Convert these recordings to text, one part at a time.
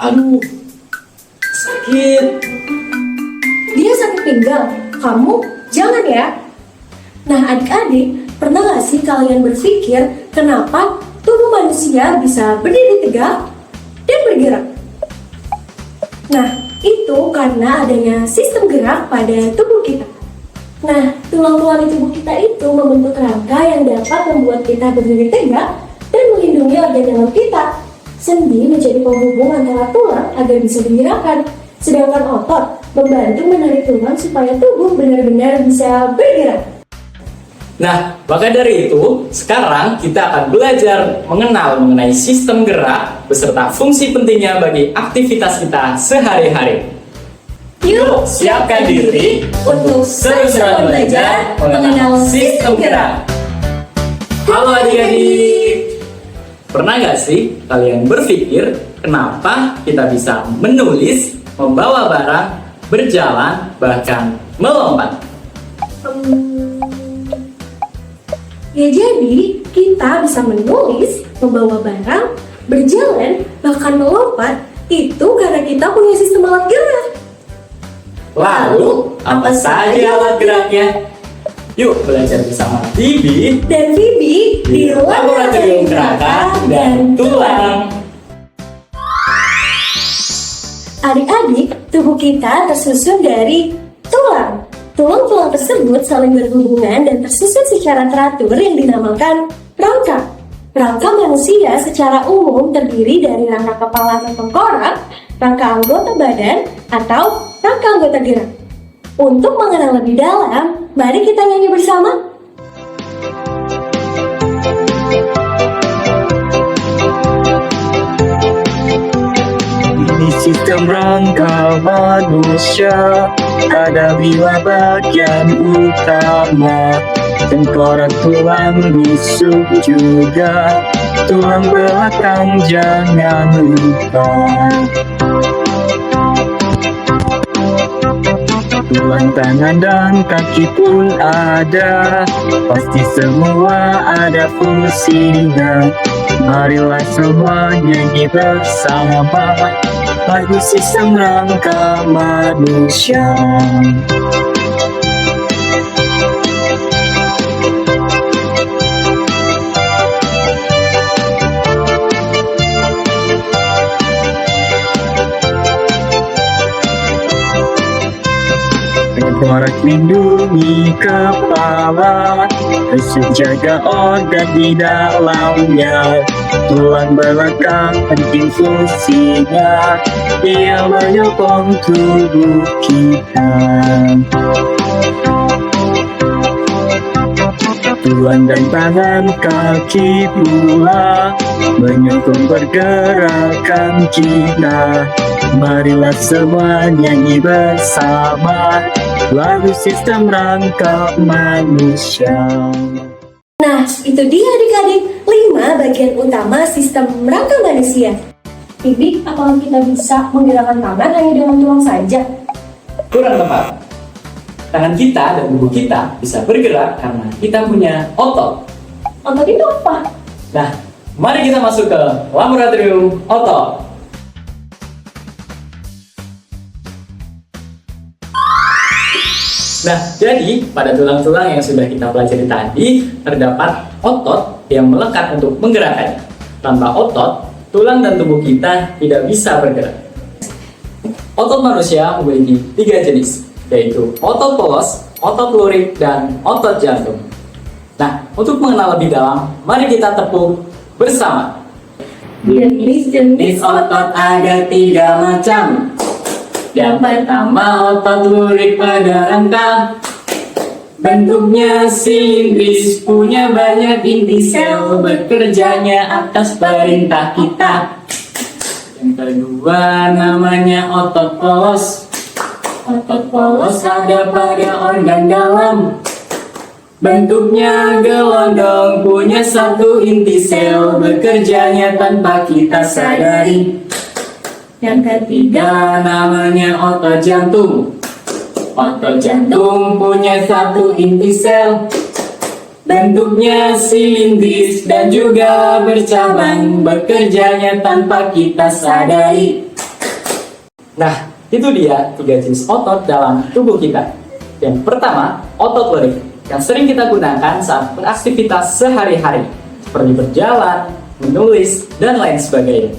Aduh, sakit. Dia sakit pinggang, kamu jangan ya. Nah adik-adik, pernah gak sih kalian berpikir kenapa tubuh manusia bisa berdiri tegak dan bergerak? Nah, itu karena adanya sistem gerak pada tubuh kita. Nah, tulang-tulang di tubuh kita itu membentuk rangka yang dapat membuat kita berdiri tegak dan melindungi organ dalam kita. Sendi menjadi penghubung antara tulang agar bisa digerakkan, sedangkan otot membantu menarik tulang supaya tubuh benar-benar bisa bergerak. Nah, maka dari itu, sekarang kita akan belajar mengenai sistem gerak beserta fungsi pentingnya bagi aktivitas kita sehari-hari. Yuk, Siapkan diri untuk seru-seruan belajar mengenal sistem gerak. Halo adik-adik, pernah nggak sih kalian berpikir kenapa kita bisa menulis, membawa barang, berjalan, bahkan melompat? Ya jadi, kita bisa menulis, membawa barang, berjalan, bahkan melompat, itu karena kita punya sistem alat gerak. Lalu, apa saja alat geraknya? Yuk belajar bersama Bibi Dan Bibi di Laboratorium Kerangka dan Tulang. Adik-adik, tubuh kita tersusun dari tulang. Tulang-tulang tersebut saling berhubungan dan tersusun secara teratur yang dinamakan rangka. Rangka manusia secara umum terdiri dari rangka kepala atau tengkorak, rangka anggota badan, atau rangka anggota gerak. Untuk mengenal lebih dalam, mari kita nyanyi bersama. Ini sistem rangka manusia, ada 5 bagian utama. Tengkorak, tulang rusuk juga, tulang belakang jangan lupa. Tulang tangan dan kaki pun ada, pasti semua ada fungsinya. Marilah semua nyanyi bersama lagu sistem rangka manusia. Tengkorak lindungi kepala, rusuk jaga organ di dalamnya. Tulang belakang penting fungsinya, ia menyokong tubuh kita. Tulang dan tangan kaki pula menyokong pergerakan kita. Marilah semua nyanyi bersama lagu sistem rangka manusia. Nah, itu dia adik-adik, 5 bagian utama sistem rangka manusia. Bibi, apakah kita bisa menggerakkan tangan hanya dengan tulang saja? Kurang tepat. Tangan kita dan tubuh kita bisa bergerak karena kita punya otot. Otot itu apa? Nah, mari kita masuk ke laboratorium otot. Nah, jadi pada tulang-tulang yang sudah kita pelajari tadi, terdapat otot yang melekat untuk menggerakkannya. Tanpa otot, tulang dan tubuh kita tidak bisa bergerak. Otot manusia memiliki 3 jenis, yaitu otot polos, otot lurik, dan otot jantung. Nah, untuk mengenal lebih dalam, mari kita tepuk bersama. Jenis-jenis Otot ada 3 macam. Yang pertama otot lurik pada rangka, bentuknya silindris, punya banyak inti sel, bekerjanya atas perintah kita. Yang kedua namanya otot polos. Otot polos ada pada organ dalam, bentuknya gelondong, punya 1 inti sel, bekerjanya tanpa kita sadari. Yang ketiga namanya otot jantung. Otot jantung punya 1 inti sel, bentuknya silindris dan juga bercabang, bekerjanya tanpa kita sadari. Nah, itu dia 3 jenis otot dalam tubuh kita. Yang pertama, otot lirik yang sering kita gunakan saat beraktivitas sehari-hari, seperti berjalan, menulis, dan lain sebagainya.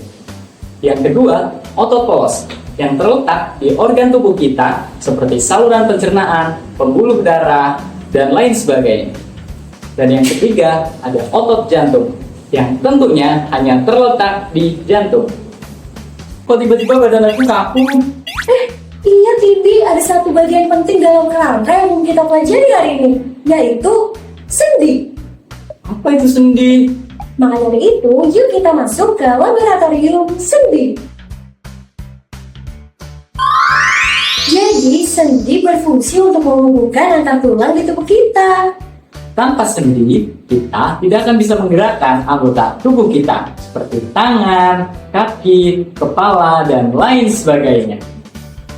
Yang kedua, otot polos yang terletak di organ tubuh kita seperti saluran pencernaan, pembuluh darah, dan lain sebagainya. Dan yang ketiga, ada otot jantung yang tentunya hanya terletak di jantung. Kok tiba-tiba badan aku kaku? Iya Tibi, ada satu bagian penting dalam kerangka yang mau kita pelajari hari ini, yaitu sendi. Apa itu sendi? Maka dari itu, yuk kita masuk ke laboratorium sendi. Jadi, sendi berfungsi untuk menghubungkan antar tulang di tubuh kita. Tanpa sendi, kita tidak akan bisa menggerakkan anggota tubuh kita seperti tangan, kaki, kepala, dan lain sebagainya.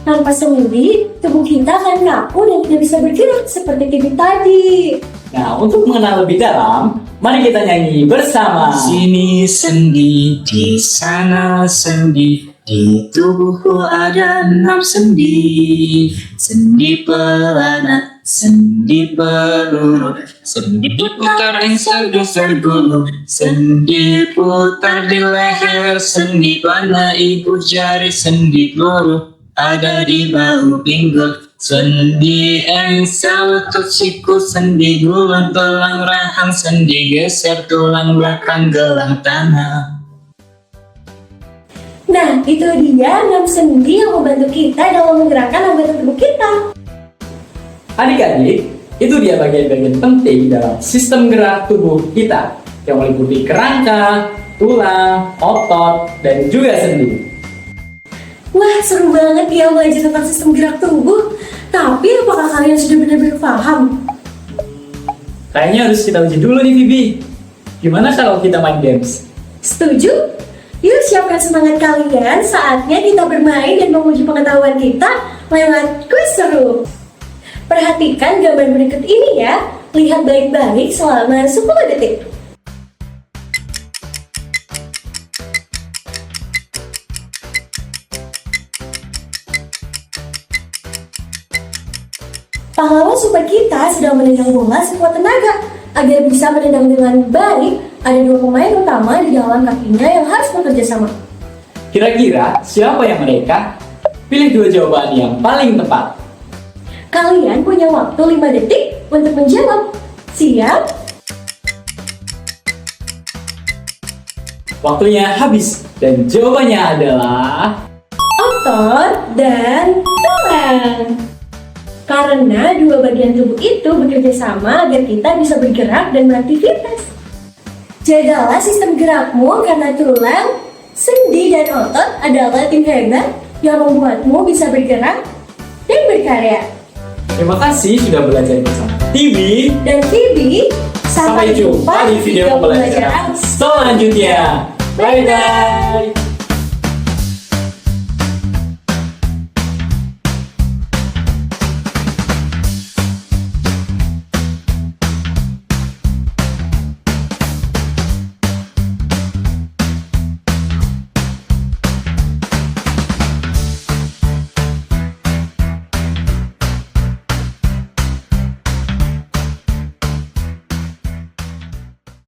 Tanpa sendi, tubuh kita akan kaku dan tidak bisa bergerak seperti Tibi tadi. Nah, untuk mengenal lebih dalam, mari kita nyanyi bersama. Sini sendi, di sana sendi, di tubuhku ada 6 sendi. Sendi pelana, sendi peluru, sendi putar sergu-sergu, sendi putar di leher, sendi panah ibu jari, sendi peluru ada di bahu pinggul, sendi engsel lutut siku, sendi tulang tulang rahang, sendi geser tulang belakang gelang tangan. Nah, itu dia 6 sendi yang membantu kita dalam menggerakkan anggota tubuh kita. Adik-adik, itu dia bagian-bagian penting dalam sistem gerak tubuh kita yang meliputi kerangka, tulang, otot, dan juga sendi. Wah, seru banget ya belajar tentang sistem gerak tubuh. Tapi apakah kalian sudah benar-benar paham? Kayaknya harus kita uji dulu nih, Bibi. Gimana kalau kita main games? Setuju? Yuk siapkan semangat kalian, saatnya kita bermain dan menguji pengetahuan kita lewat kuis seru. Perhatikan gambar berikut ini ya, lihat baik-baik selama 10 detik. Pahlawan super kita sedang menendang bola sekuat tenaga. Agar bisa menendang dengan baik, ada 2 pemain utama di dalam kakinya yang harus bekerja sama. Kira-kira siapa yang mereka? Pilih 2 jawaban yang paling tepat. Kalian punya waktu 5 detik untuk menjawab. Siap? Waktunya habis dan jawabannya adalah Otot dan tulang. Karena 2 bagian tubuh itu bekerja sama agar kita bisa bergerak dan beraktivitas. Jagalah sistem gerakmu karena tulang, sendi, dan otot adalah tim hebat yang membuatmu bisa bergerak dan berkarya. terima kasih sudah belajar bersama Tibi. Dan Phoebe, Sampai jumpa di video pembelajaran selanjutnya. Bye-bye.